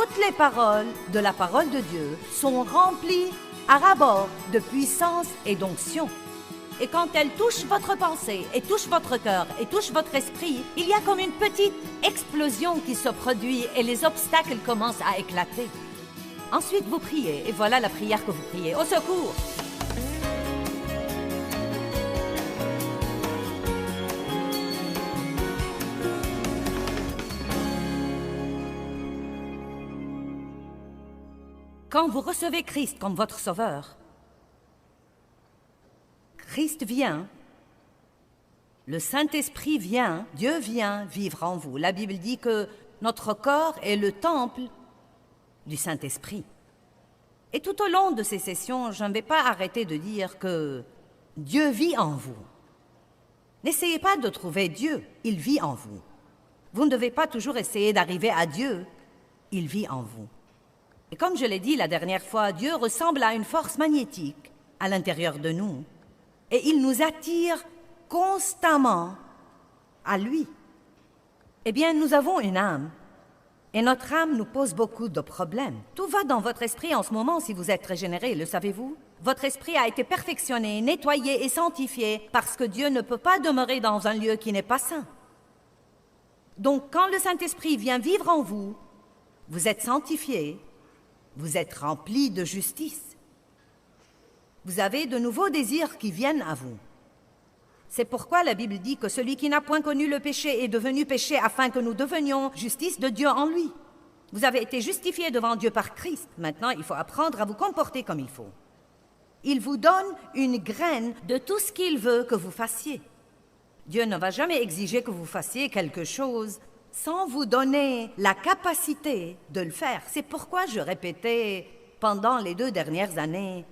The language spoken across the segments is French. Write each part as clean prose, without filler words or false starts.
toutes les paroles de la parole de Dieu sont remplies à ras-bord de puissance et d'onction. Et quand elles touchent votre pensée, et touchent votre cœur, et touchent votre esprit, il y a comme une petite explosion qui se produit et les obstacles commencent à éclater. Ensuite, vous priez, et voilà la prière que vous priez. Au secours! Quand vous recevez Christ comme votre sauveur, Christ vient, le Saint-Esprit vient, Dieu vient vivre en vous. La Bible dit que notre corps est le temple du Saint-Esprit. Et tout au long de ces sessions, je ne vais pas arrêter de dire que Dieu vit en vous. N'essayez pas de trouver Dieu, il vit en vous. Vous ne devez pas toujours essayer d'arriver à Dieu, il vit en vous. Et comme je l'ai dit la dernière fois, Dieu ressemble à une force magnétique à l'intérieur de nous. Et il nous attire constamment à lui. Eh bien, nous avons une âme. Et notre âme nous pose beaucoup de problèmes. Tout va dans votre esprit en ce moment si vous êtes régénéré, le savez-vous? Votre esprit a été perfectionné, nettoyé et sanctifié parce que Dieu ne peut pas demeurer dans un lieu qui n'est pas saint. Donc, quand le Saint-Esprit vient vivre en vous, vous êtes sanctifié, vous êtes rempli de justice. Vous avez de nouveaux désirs qui viennent à vous. C'est pourquoi la Bible dit que celui qui n'a point connu le péché est devenu péché afin que nous devenions justice de Dieu en lui. Vous avez été justifiés devant Dieu par Christ. Maintenant, il faut apprendre à vous comporter comme il faut. Il vous donne une graine de tout ce qu'il veut que vous fassiez. Dieu ne va jamais exiger que vous fassiez quelque chose sans vous donner la capacité de le faire. C'est pourquoi je répétais pendant les 2 dernières années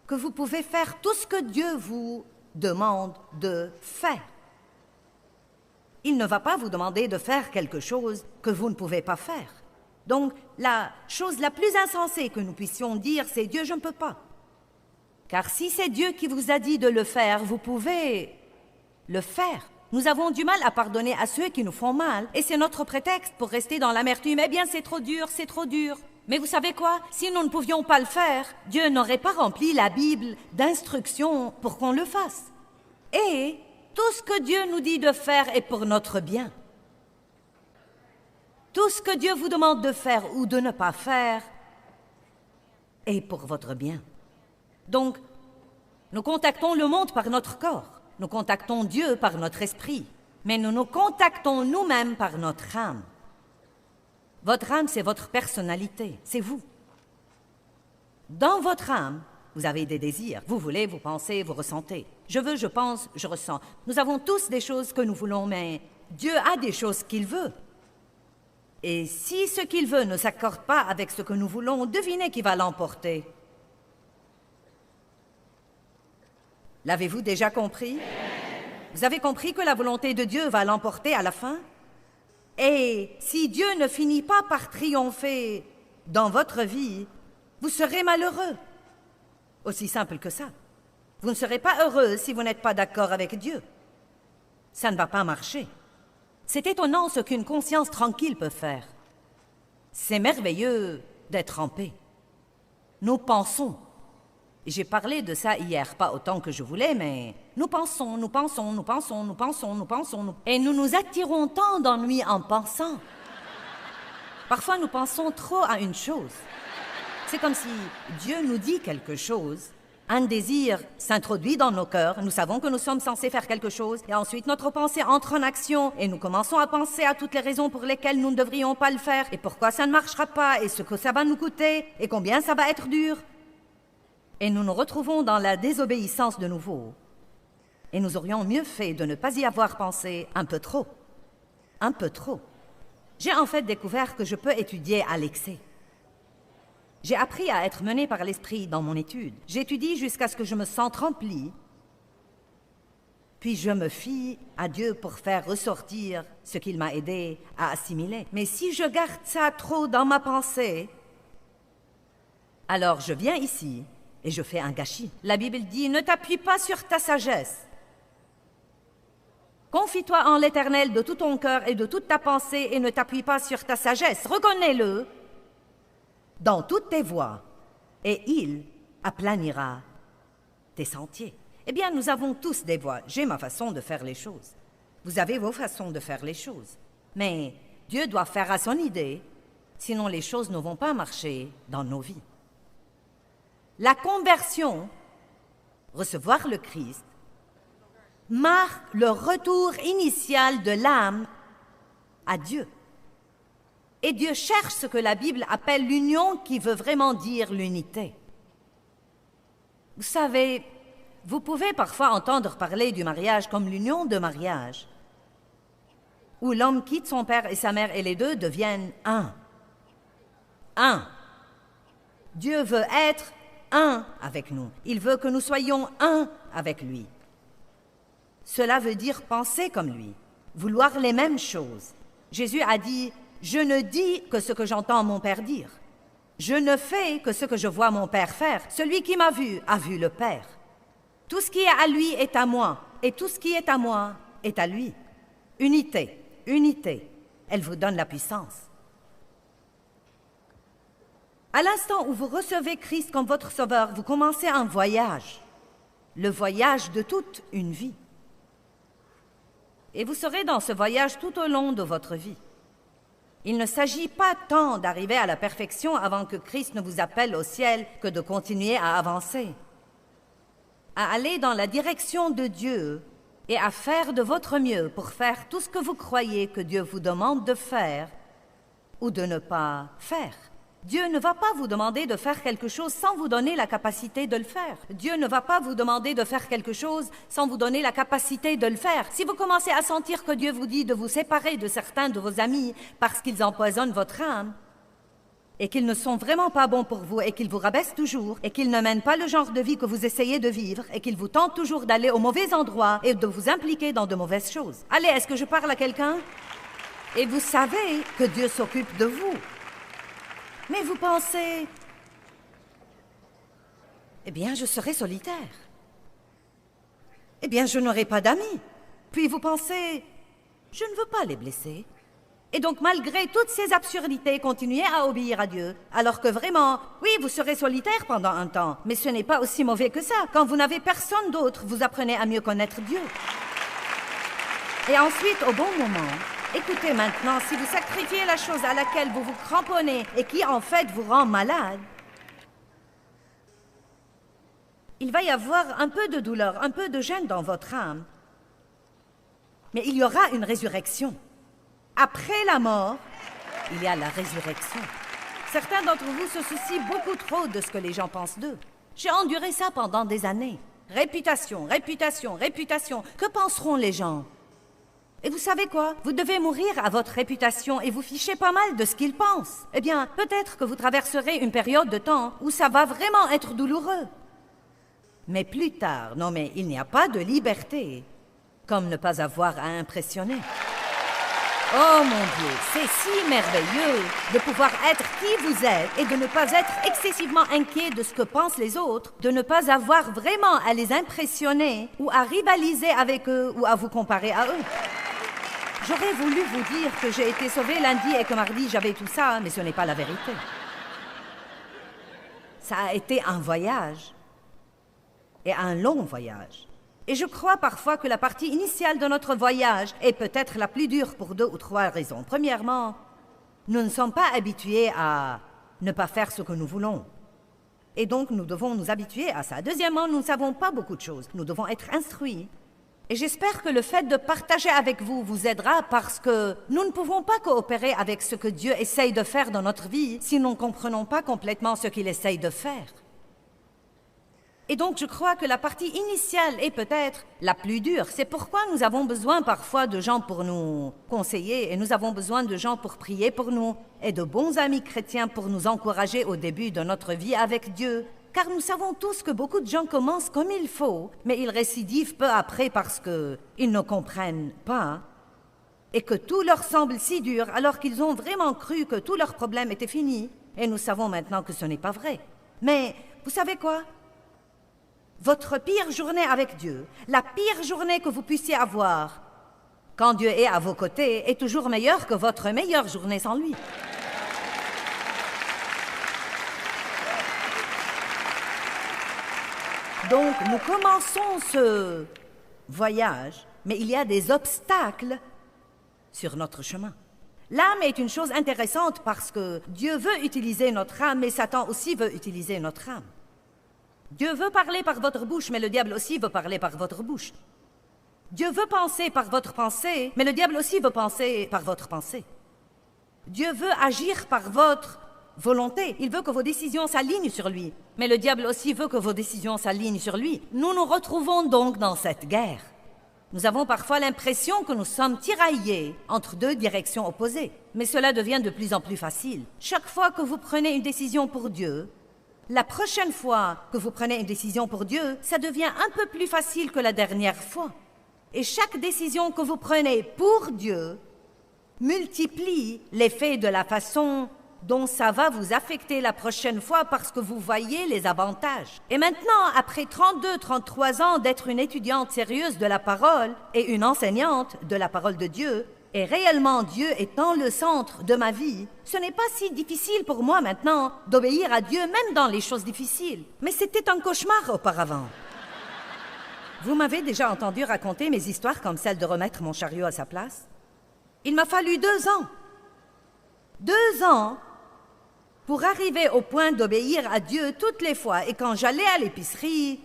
que vous pouvez faire tout ce que Dieu vous demande de faire. Il ne va pas vous demander de faire quelque chose que vous ne pouvez pas faire. Donc, la chose la plus insensée que nous puissions dire, c'est « Dieu, je ne peux pas ». Car si c'est Dieu qui vous a dit de le faire, vous pouvez le faire. Nous avons du mal à pardonner à ceux qui nous font mal, et c'est notre prétexte pour rester dans l'amertume. Eh bien, c'est trop dur, c'est trop dur. Mais vous savez quoi? Si nous ne pouvions pas le faire, Dieu n'aurait pas rempli la Bible d'instructions pour qu'on le fasse. Et tout ce que Dieu nous dit de faire est pour notre bien. Tout ce que Dieu vous demande de faire ou de ne pas faire est pour votre bien. Donc, nous contactons le monde par notre corps. Nous contactons Dieu par notre esprit. Mais nous nous contactons nous-mêmes par notre âme. Votre âme, c'est votre personnalité, c'est vous. Dans votre âme, vous avez des désirs. Vous voulez, vous pensez, vous ressentez. Je veux, je pense, je ressens. Nous avons tous des choses que nous voulons, mais Dieu a des choses qu'il veut. Et si ce qu'il veut ne s'accorde pas avec ce que nous voulons, devinez qui va l'emporter. L'avez-vous déjà compris? Vous avez compris que la volonté de Dieu va l'emporter à la fin? Et si Dieu ne finit pas par triompher dans votre vie, vous serez malheureux. Aussi simple que ça. Vous ne serez pas heureux si vous n'êtes pas d'accord avec Dieu. Ça ne va pas marcher. C'est étonnant ce qu'une conscience tranquille peut faire. C'est merveilleux d'être en paix. Nous pensons. J'ai parlé de ça hier, pas autant que je voulais, mais nous pensons, nous pensons, nous pensons, nous pensons, nous pensons, et nous nous attirons tant d'ennuis en pensant. Parfois, nous pensons trop à une chose. C'est comme si Dieu nous dit quelque chose, un désir s'introduit dans nos cœurs, nous savons que nous sommes censés faire quelque chose, et ensuite notre pensée entre en action, et nous commençons à penser à toutes les raisons pour lesquelles nous ne devrions pas le faire, et pourquoi ça ne marchera pas, et ce que ça va nous coûter, et combien ça va être dur. Et nous nous retrouvons dans la désobéissance de nouveau. Et nous aurions mieux fait de ne pas y avoir pensé un peu trop. Un peu trop. J'ai en fait découvert que je peux étudier à l'excès. J'ai appris à être menée par l'esprit dans mon étude. J'étudie jusqu'à ce que je me sente remplie. Puis je me fie à Dieu pour faire ressortir ce qu'il m'a aidé à assimiler. Mais si je garde ça trop dans ma pensée, alors je viens ici et je fais un gâchis. La Bible dit « Ne t'appuie pas sur ta sagesse. Confie-toi en l'Éternel de tout ton cœur et de toute ta pensée et ne t'appuie pas sur ta sagesse. Reconnais-le dans toutes tes voies, et il aplanira tes sentiers. Eh bien, nous avons tous des voies. J'ai ma façon de faire les choses. Vous avez vos façons de faire les choses. Mais Dieu doit faire à son idée, sinon les choses ne vont pas marcher dans nos vies. La conversion, recevoir le Christ, marque le retour initial de l'âme à Dieu. Et Dieu cherche ce que la Bible appelle l'union, qui veut vraiment dire l'unité. Vous savez, vous pouvez parfois entendre parler du mariage comme l'union de mariage, où l'homme quitte son père et sa mère et les deux deviennent un. Un. Dieu veut être un avec nous. Il veut que nous soyons un avec lui. Cela veut dire penser comme lui, vouloir les mêmes choses. Jésus a dit « Je ne dis que ce que j'entends mon Père dire. Je ne fais que ce que je vois mon Père faire. Celui qui m'a vu a vu le Père. Tout ce qui est à lui est à moi, et tout ce qui est à moi est à lui. » Unité, unité, elle vous donne la puissance. À l'instant où vous recevez Christ comme votre sauveur, vous commencez un voyage, le voyage de toute une vie. Et vous serez dans ce voyage tout au long de votre vie. Il ne s'agit pas tant d'arriver à la perfection avant que Christ ne vous appelle au ciel que de continuer à avancer, à aller dans la direction de Dieu et à faire de votre mieux pour faire tout ce que vous croyez que Dieu vous demande de faire ou de ne pas faire. Dieu ne va pas vous demander de faire quelque chose sans vous donner la capacité de le faire. Dieu ne va pas vous demander de faire quelque chose sans vous donner la capacité de le faire. Si vous commencez à sentir que Dieu vous dit de vous séparer de certains de vos amis parce qu'ils empoisonnent votre âme, et qu'ils ne sont vraiment pas bons pour vous, et qu'ils vous rabaissent toujours, et qu'ils ne mènent pas le genre de vie que vous essayez de vivre, et qu'ils vous tentent toujours d'aller au mauvais endroit et de vous impliquer dans de mauvaises choses. Allez, est-ce que je parle à quelqu'un? Et vous savez que Dieu s'occupe de vous. Mais vous pensez, eh bien, je serai solitaire. Eh bien, je n'aurai pas d'amis. Puis vous pensez, je ne veux pas les blesser. Et donc, malgré toutes ces absurdités, continuez à obéir à Dieu, alors que vraiment, oui, vous serez solitaire pendant un temps, mais ce n'est pas aussi mauvais que ça. Quand vous n'avez personne d'autre, vous apprenez à mieux connaître Dieu. Et ensuite, au bon moment, écoutez maintenant, si vous sacrifiez la chose à laquelle vous vous cramponnez et qui en fait vous rend malade, il va y avoir un peu de douleur, un peu de gêne dans votre âme. Mais il y aura une résurrection. Après la mort, il y a la résurrection. Certains d'entre vous se soucient beaucoup trop de ce que les gens pensent d'eux. J'ai enduré ça pendant des années. Réputation, réputation, réputation. Que penseront les gens? Et vous savez quoi? Vous devez mourir à votre réputation et vous fichez pas mal de ce qu'ils pensent. Eh bien, peut-être que vous traverserez une période de temps où ça va vraiment être douloureux. Mais plus tard, non mais il n'y a pas de liberté comme ne pas avoir à impressionner. Oh mon Dieu, c'est si merveilleux de pouvoir être qui vous êtes et de ne pas être excessivement inquiet de ce que pensent les autres, de ne pas avoir vraiment à les impressionner ou à rivaliser avec eux ou à vous comparer à eux. J'aurais voulu vous dire que j'ai été sauvée lundi et que mardi j'avais tout ça, mais ce n'est pas la vérité. Ça a été un voyage, et un long voyage. Et je crois parfois que la partie initiale de notre voyage est peut-être la plus dure pour 2 ou 3 raisons. Premièrement, nous ne sommes pas habitués à ne pas faire ce que nous voulons. Et donc, nous devons nous habituer à ça. Deuxièmement, nous ne savons pas beaucoup de choses. Nous devons être instruits. Et j'espère que le fait de partager avec vous vous aidera parce que nous ne pouvons pas coopérer avec ce que Dieu essaye de faire dans notre vie si nous ne comprenons pas complètement ce qu'il essaye de faire. Et donc, je crois que la partie initiale est peut-être la plus dure. C'est pourquoi nous avons besoin parfois de gens pour nous conseiller et nous avons besoin de gens pour prier pour nous et de bons amis chrétiens pour nous encourager au début de notre vie avec Dieu. Car nous savons tous que beaucoup de gens commencent comme il faut, mais ils récidivent peu après parce qu'ils ne comprennent pas et que tout leur semble si dur alors qu'ils ont vraiment cru que tous leurs problèmes étaient finis. Et nous savons maintenant que ce n'est pas vrai. Mais vous savez quoi? Votre pire journée avec Dieu, la pire journée que vous puissiez avoir, quand Dieu est à vos côtés, est toujours meilleure que votre meilleure journée sans lui. Donc, nous commençons ce voyage, mais il y a des obstacles sur notre chemin. L'âme est une chose intéressante parce que Dieu veut utiliser notre âme, mais Satan aussi veut utiliser notre âme. Dieu veut parler par votre bouche, mais le diable aussi veut parler par votre bouche. Dieu veut penser par votre pensée, mais le diable aussi veut penser par votre pensée. Dieu veut agir par votre volonté. Il veut que vos décisions s'alignent sur lui, mais le diable aussi veut que vos décisions s'alignent sur lui. Nous nous retrouvons donc dans cette guerre. Nous avons parfois l'impression que nous sommes tiraillés entre deux directions opposées, mais cela devient de plus en plus facile. Chaque fois que vous prenez une décision pour Dieu, la prochaine fois que vous prenez une décision pour Dieu, ça devient un peu plus facile que la dernière fois. Et chaque décision que vous prenez pour Dieu multiplie l'effet de la façon dont ça va vous affecter la prochaine fois parce que vous voyez les avantages. Et maintenant, après 32, 33 ans d'être une étudiante sérieuse de la parole et une enseignante de la parole de Dieu, et réellement Dieu étant le centre de ma vie, ce n'est pas si difficile pour moi maintenant d'obéir à Dieu même dans les choses difficiles. Mais c'était un cauchemar auparavant. Vous m'avez déjà entendu raconter mes histoires comme celle de remettre mon chariot à sa place? Il m'a fallu 2 ans. 2 ans pour arriver au point d'obéir à Dieu toutes les fois. Et quand j'allais à l'épicerie,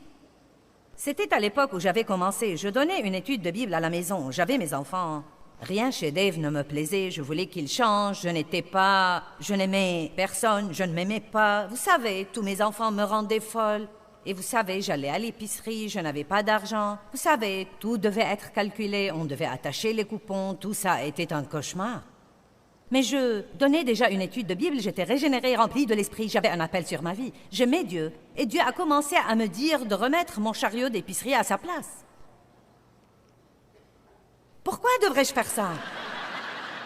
c'était à l'époque où j'avais commencé. Je donnais une étude de Bible à la maison. J'avais mes enfants. Rien chez Dave ne me plaisait. Je voulais qu'il change. Je n'aimais personne. Je ne m'aimais pas. Vous savez, tous mes enfants me rendaient folle. Et vous savez, j'allais à l'épicerie, je n'avais pas d'argent. Vous savez, tout devait être calculé, on devait attacher les coupons, tout ça était un cauchemar. Mais je donnais déjà une étude de Bible, j'étais régénérée, remplie de l'esprit, j'avais un appel sur ma vie. J'aimais Dieu, et Dieu a commencé à me dire de remettre mon chariot d'épicerie à sa place. Pourquoi devrais-je faire ça?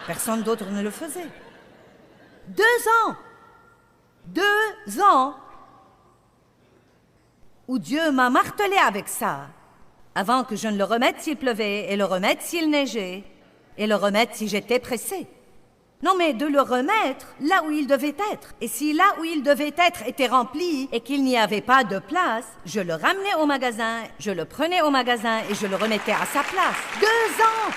Personne d'autre ne le faisait. 2 ans! 2 ans! Où Dieu m'a martelé avec ça, avant que je ne le remette s'il pleuvait, et le remette s'il neigeait, et le remette si j'étais pressée. Non, mais de le remettre là où il devait être. Et si là où il devait être était rempli et qu'il n'y avait pas de place, je le ramenais au magasin, je le prenais au magasin et je le remettais à sa place. 2 ans!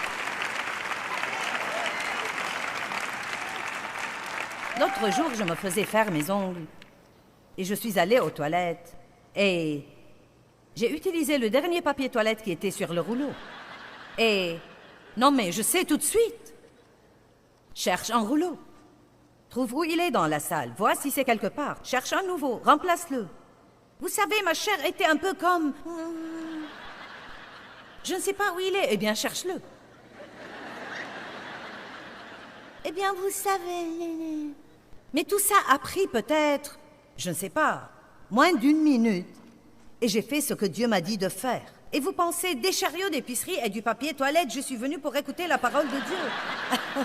L'autre jour, je me faisais faire mes ongles et je suis allée aux toilettes. Et j'ai utilisé le dernier papier toilette qui était sur le rouleau. Et non, mais je sais tout de suite. Cherche un rouleau. Trouve où il est dans la salle. Vois si c'est quelque part. Cherche un nouveau. Remplace-le. Vous savez, ma chair était un peu comme... Je ne sais pas où il est. Eh bien, cherche-le. Eh bien, vous savez... Mais tout ça a pris peut-être, je ne sais pas, moins d'1 minute. Et j'ai fait ce que Dieu m'a dit de faire. Et vous pensez, des chariots d'épicerie et du papier toilette, je suis venue pour écouter la parole de Dieu.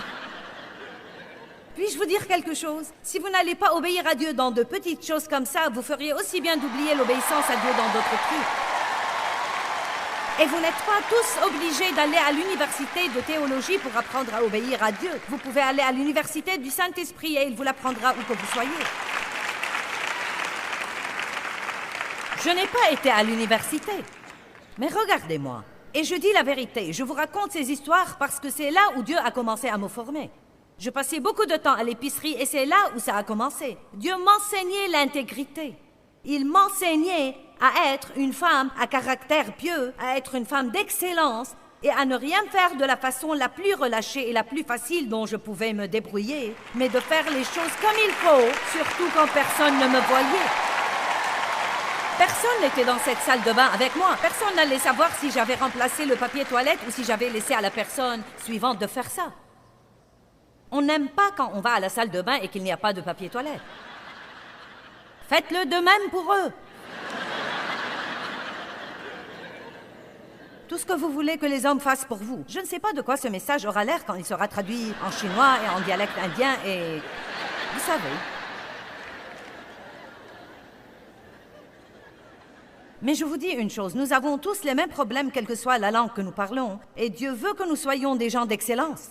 Puis-je vous dire quelque chose? Si vous n'allez pas obéir à Dieu dans de petites choses comme ça, vous feriez aussi bien d'oublier l'obéissance à Dieu dans d'autres trucs. Et vous n'êtes pas tous obligés d'aller à l'université de théologie pour apprendre à obéir à Dieu. Vous pouvez aller à l'université du Saint-Esprit et il vous l'apprendra où que vous soyez. Je n'ai pas été à l'université. Mais regardez-moi. Et je dis la vérité, je vous raconte ces histoires parce que c'est là où Dieu a commencé à me former. Je passais beaucoup de temps à l'épicerie et c'est là où ça a commencé. Dieu m'enseignait l'intégrité. Il m'enseignait à être une femme à caractère pieux, à être une femme d'excellence et à ne rien faire de la façon la plus relâchée et la plus facile dont je pouvais me débrouiller, mais de faire les choses comme il faut, surtout quand personne ne me voyait. Personne n'était dans cette salle de bain avec moi. Personne n'allait savoir si j'avais remplacé le papier toilette ou si j'avais laissé à la personne suivante de faire ça. On n'aime pas quand on va à la salle de bain et qu'il n'y a pas de papier toilette. Faites-le de même pour eux. Tout ce que vous voulez que les hommes fassent pour vous. Je ne sais pas de quoi ce message aura l'air quand il sera traduit en chinois et en dialecte indien et... Vous savez. Mais je vous dis une chose, nous avons tous les mêmes problèmes quelle que soit la langue que nous parlons. Et Dieu veut que nous soyons des gens d'excellence.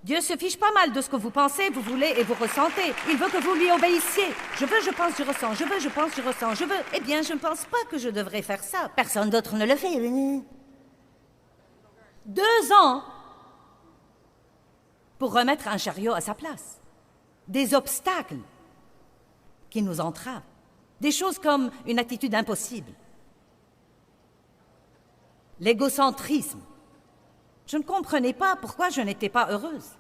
Dieu se fiche pas mal de ce que vous pensez, vous voulez et vous ressentez. Il veut que vous lui obéissiez. Je veux, je pense, je ressens. Je veux, je pense, je ressens. Je veux. Eh bien, je ne pense pas que je devrais faire ça. Personne d'autre ne le fait. 2 ans pour remettre un chariot à sa place. Des obstacles qui nous entravent. Des choses comme une attitude impossible. L'égocentrisme. Je ne comprenais pas pourquoi je n'étais pas heureuse.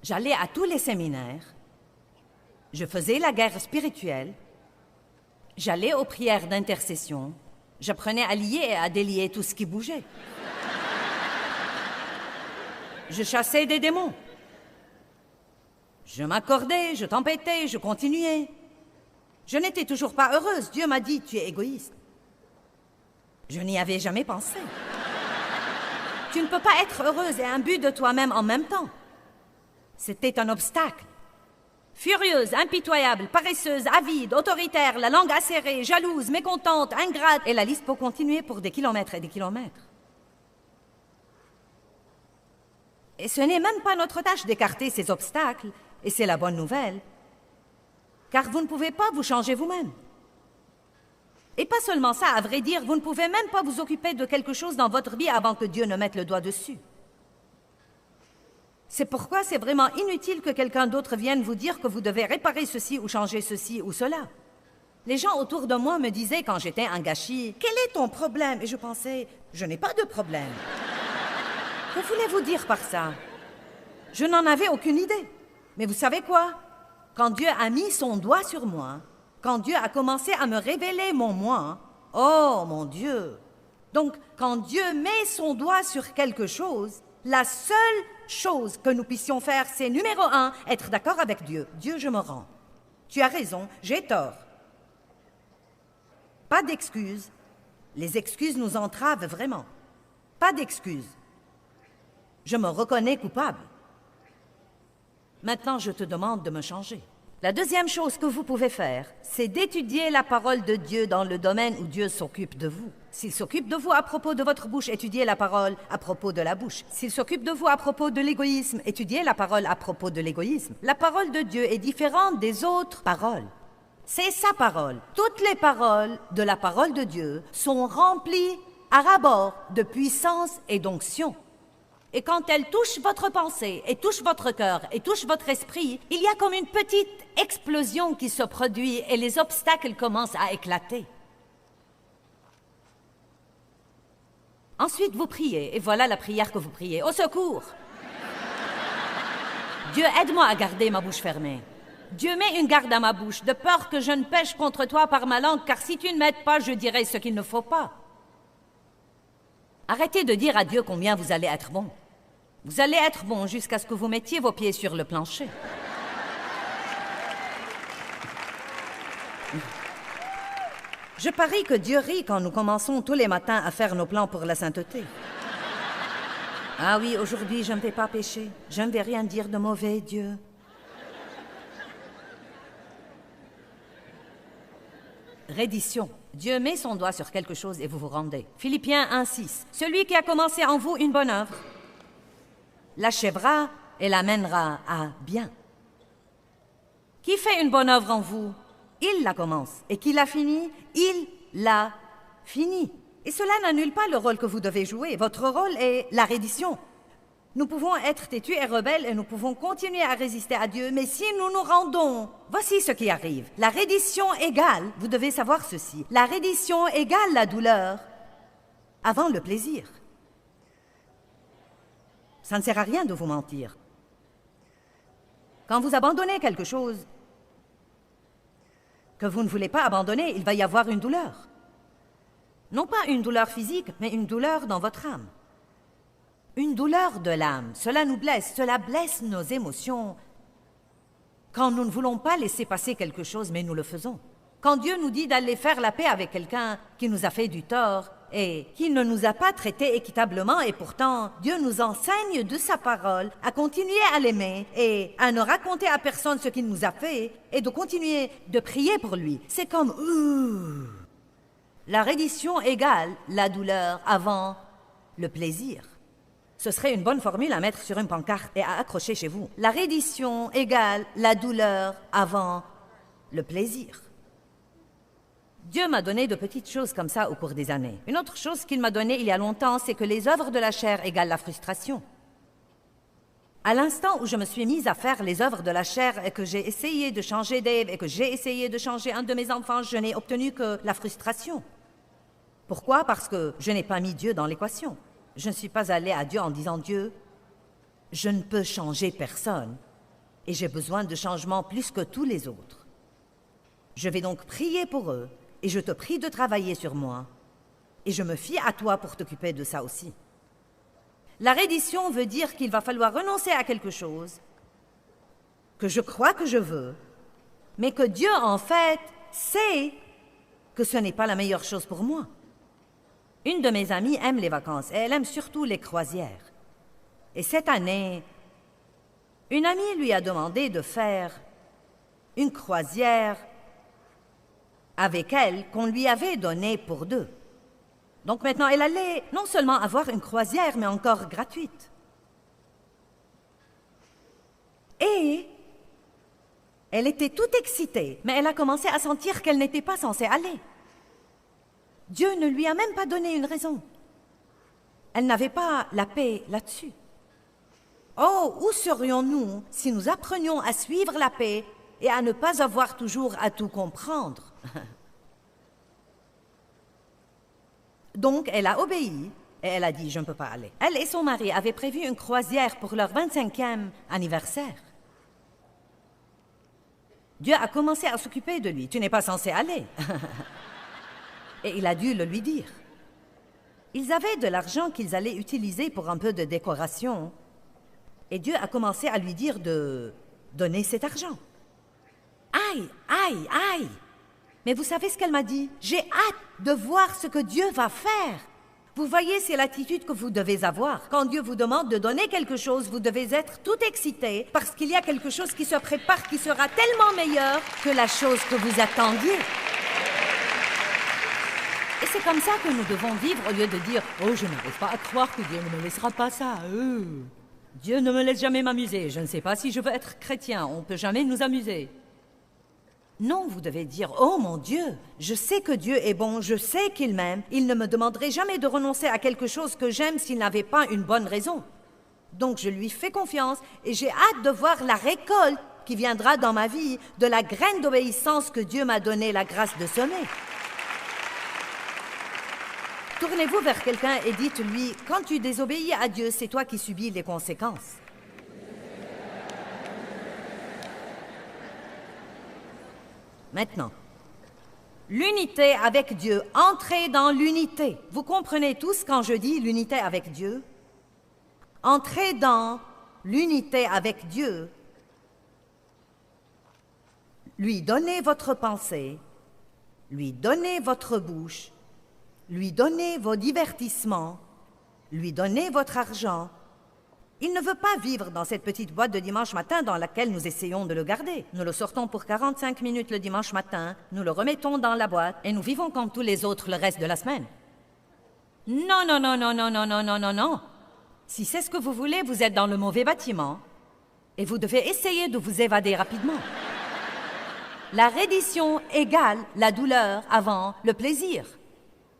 J'allais à tous les séminaires, je faisais la guerre spirituelle, j'allais aux prières d'intercession, j'apprenais à lier et à délier tout ce qui bougeait. Je chassais des démons. Je m'accordais, je tempêtais, je continuais. Je n'étais toujours pas heureuse. Dieu m'a dit, tu es égoïste. Je n'y avais jamais pensé. Tu ne peux pas être heureuse et imbu de toi-même en même temps. C'était un obstacle. Furieuse, impitoyable, paresseuse, avide, autoritaire, la langue acérée, jalouse, mécontente, ingrate, et la liste peut continuer pour des kilomètres et des kilomètres. Et ce n'est même pas notre tâche d'écarter ces obstacles, et c'est la bonne nouvelle, car vous ne pouvez pas vous changer vous-même. Et pas seulement ça, à vrai dire, vous ne pouvez même pas vous occuper de quelque chose dans votre vie avant que Dieu ne mette le doigt dessus. C'est pourquoi c'est vraiment inutile que quelqu'un d'autre vienne vous dire que vous devez réparer ceci ou changer ceci ou cela. Les gens autour de moi me disaient quand j'étais un gâchis, « Quel est ton problème ?» Et je pensais, « Je n'ai pas de problème. » Que voulez-vous dire par ça? Je n'en avais aucune idée. Mais vous savez quoi? Quand Dieu a mis son doigt sur moi, quand Dieu a commencé à me révéler mon moi, oh mon Dieu! Donc, quand Dieu met son doigt sur quelque chose, la seule chose que nous puissions faire, c'est numéro 1, être d'accord avec Dieu. Dieu, je me rends. Tu as raison, j'ai tort. Pas d'excuses. Les excuses nous entravent vraiment. Pas d'excuses. Je me reconnais coupable. Maintenant, je te demande de me changer. La deuxième chose que vous pouvez faire, c'est d'étudier la parole de Dieu dans le domaine où Dieu s'occupe de vous. S'il s'occupe de vous à propos de votre bouche, étudiez la parole à propos de la bouche. S'il s'occupe de vous à propos de l'égoïsme, étudiez la parole à propos de l'égoïsme. La parole de Dieu est différente des autres paroles. C'est sa parole. Toutes les paroles de la parole de Dieu sont remplies à ras-bord de puissance et d'onction. Et quand elle touche votre pensée, et touche votre cœur, et touche votre esprit, il y a comme une petite explosion qui se produit et les obstacles commencent à éclater. Ensuite, vous priez, et voilà la prière que vous priez. Au secours! Dieu, aide-moi à garder ma bouche fermée. Dieu, mets une garde à ma bouche, de peur que je ne pêche contre toi par ma langue, car si tu ne m'aides pas, je dirai ce qu'il ne faut pas. Arrêtez de dire à Dieu combien vous allez être bon. Vous allez être bon jusqu'à ce que vous mettiez vos pieds sur le plancher. Je parie que Dieu rit quand nous commençons tous les matins à faire nos plans pour la sainteté. Ah oui, aujourd'hui, je ne vais pas pécher. Je ne vais rien dire de mauvais, Dieu. Reddition. Dieu met son doigt sur quelque chose et vous vous rendez. Philippiens 1,6. Celui qui a commencé en vous une bonne œuvre l'achèvera et l'amènera à bien. Qui fait une bonne œuvre en vous? Il la commence. Et qui l'a finie? Il l'a finie. Et cela n'annule pas le rôle que vous devez jouer. Votre rôle est la reddition. Nous pouvons être têtus et rebelles et nous pouvons continuer à résister à Dieu, mais si nous nous rendons, voici ce qui arrive. La reddition égale, vous devez savoir ceci, la reddition égale la douleur avant le plaisir. Ça ne sert à rien de vous mentir. Quand vous abandonnez quelque chose que vous ne voulez pas abandonner, il va y avoir une douleur. Non pas une douleur physique, mais une douleur dans votre âme. Une douleur de l'âme, cela nous blesse, cela blesse nos émotions. Quand nous ne voulons pas laisser passer quelque chose, mais nous le faisons. Quand Dieu nous dit d'aller faire la paix avec quelqu'un qui nous a fait du tort et qui ne nous a pas traités équitablement, et pourtant Dieu nous enseigne de sa parole à continuer à l'aimer et à ne raconter à personne ce qu'il nous a fait et de continuer de prier pour lui. C'est comme la reddition égale la douleur avant le plaisir. Ce serait une bonne formule à mettre sur une pancarte et à accrocher chez vous. La reddition égale la douleur avant le plaisir. Dieu m'a donné de petites choses comme ça au cours des années. Une autre chose qu'il m'a donnée il y a longtemps, c'est que les œuvres de la chair égalent la frustration. À l'instant où je me suis mise à faire les œuvres de la chair et que j'ai essayé de changer Dave et que j'ai essayé de changer un de mes enfants, je n'ai obtenu que la frustration. Pourquoi? Parce que je n'ai pas mis Dieu dans l'équation. Je ne suis pas allée à Dieu en disant « Dieu, je ne peux changer personne et j'ai besoin de changement plus que tous les autres. Je vais donc prier pour eux et je te prie de travailler sur moi et je me fie à toi pour t'occuper de ça aussi. » La reddition veut dire qu'il va falloir renoncer à quelque chose que je crois que je veux, mais que Dieu, en fait, sait que ce n'est pas la meilleure chose pour moi. Une de mes amies aime les vacances et elle aime surtout les croisières. Et cette année, une amie lui a demandé de faire une croisière avec elle qu'on lui avait donnée pour deux. Donc maintenant, elle allait non seulement avoir une croisière, mais encore gratuite. Et elle était toute excitée, mais elle a commencé à sentir qu'elle n'était pas censée aller. Dieu ne lui a même pas donné une raison. Elle n'avait pas la paix là-dessus. Oh, où serions-nous si nous apprenions à suivre la paix et à ne pas avoir toujours à tout comprendre? Donc, elle a obéi et elle a dit « Je ne peux pas aller ». Elle et son mari avaient prévu une croisière pour leur 25e anniversaire. Dieu a commencé à s'occuper de lui. « Tu n'es pas censé aller. » Et il a dû le lui dire. Ils avaient de l'argent qu'ils allaient utiliser pour un peu de décoration. Et Dieu a commencé à lui dire de donner cet argent. Aïe, aïe, aïe! Mais vous savez ce qu'elle m'a dit? J'ai hâte de voir ce que Dieu va faire. Vous voyez, c'est l'attitude que vous devez avoir. Quand Dieu vous demande de donner quelque chose, vous devez être tout excité parce qu'il y a quelque chose qui se prépare qui sera tellement meilleur que la chose que vous attendiez. Et c'est comme ça que nous devons vivre au lieu de dire « Oh, je n'arrive pas à croire que Dieu ne me laissera pas ça. Dieu ne me laisse jamais m'amuser. Je ne sais pas si je veux être chrétien. On ne peut jamais nous amuser. » Non, vous devez dire « Oh mon Dieu, je sais que Dieu est bon, je sais qu'il m'aime. Il ne me demanderait jamais de renoncer à quelque chose que j'aime s'il n'avait pas une bonne raison. Donc je lui fais confiance et j'ai hâte de voir la récolte qui viendra dans ma vie de la graine d'obéissance que Dieu m'a donné la grâce de semer. » Tournez-vous vers quelqu'un et dites-lui « Quand tu désobéis à Dieu, c'est toi qui subis les conséquences. » Maintenant, l'unité avec Dieu, entrez dans l'unité. Vous comprenez tous quand je dis l'unité avec Dieu? Entrez dans l'unité avec Dieu. Lui donnez votre pensée, lui donnez votre bouche, lui donnez vos divertissements, lui donnez votre argent. Il ne veut pas vivre dans cette petite boîte de dimanche matin dans laquelle nous essayons de le garder. Nous le sortons pour 45 minutes le dimanche matin, nous le remettons dans la boîte et nous vivons comme tous les autres le reste de la semaine. Non, non, non, non, non, non, non, non, non, non. Si c'est ce que vous voulez, vous êtes dans le mauvais bâtiment et vous devez essayer de vous évader rapidement. La reddition égale la douleur avant le plaisir.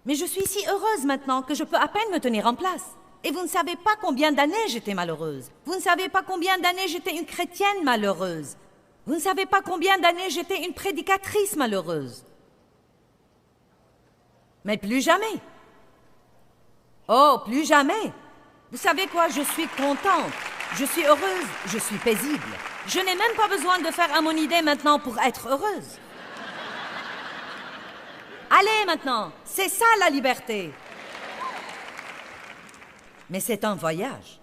Mais je suis si heureuse maintenant que je peux à peine me tenir en place. Et vous ne savez pas combien d'années j'étais malheureuse. Vous ne savez pas combien d'années j'étais une chrétienne malheureuse. Vous ne savez pas combien d'années j'étais une prédicatrice malheureuse. Mais plus jamais. Oh, plus jamais. Vous savez quoi, je suis contente. Je suis heureuse, je suis paisible. Je n'ai même pas besoin de faire à mon idée maintenant pour être heureuse. Allez maintenant, c'est ça la liberté. Mais c'est un voyage.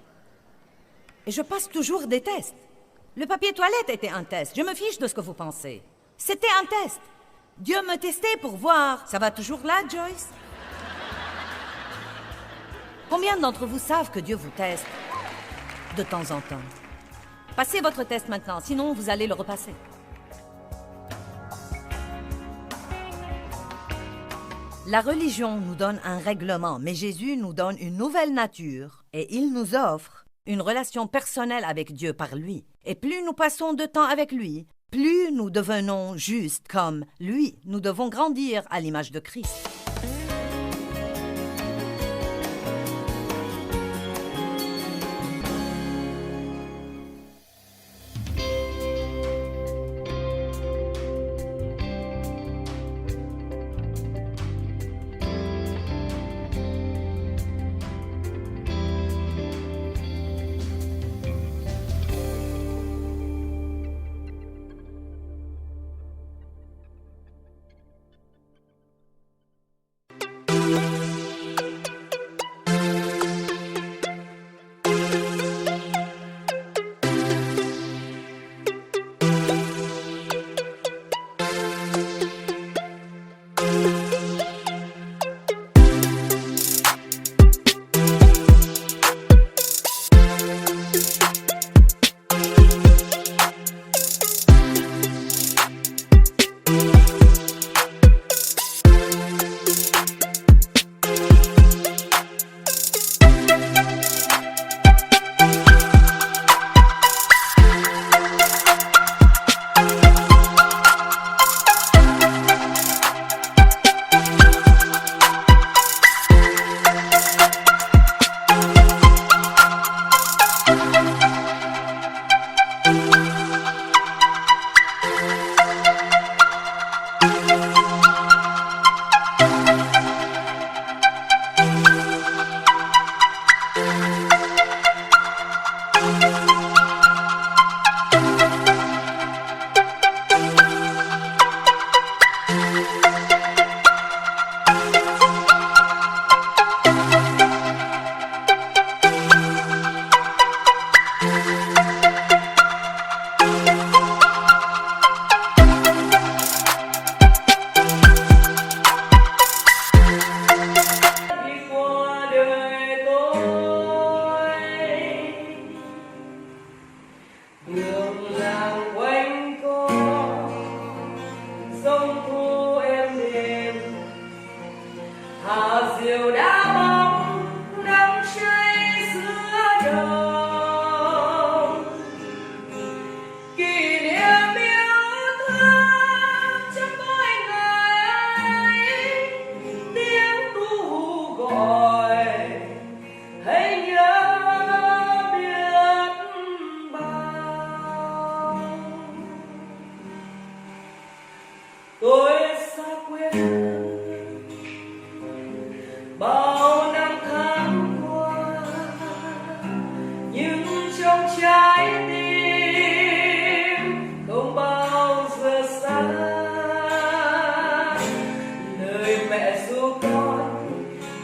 Et je passe toujours des tests. Le papier toilette était un test. Je me fiche de ce que vous pensez. C'était un test. Dieu me testait pour voir. Ça va toujours là, Joyce? Combien d'entre vous savent que Dieu vous teste de temps en temps? Passez votre test maintenant, sinon vous allez le repasser. La religion nous donne un règlement, mais Jésus nous donne une nouvelle nature Et il nous offre une relation personnelle avec Dieu par lui. Et plus nous passons de temps avec lui, plus nous devenons justes comme lui. Nous devons grandir à l'image de Christ.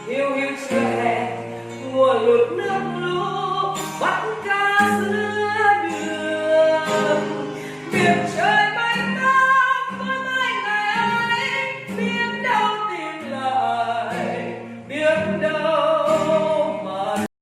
Hiu hiu chưa hè mùa lụt nước lũ bắt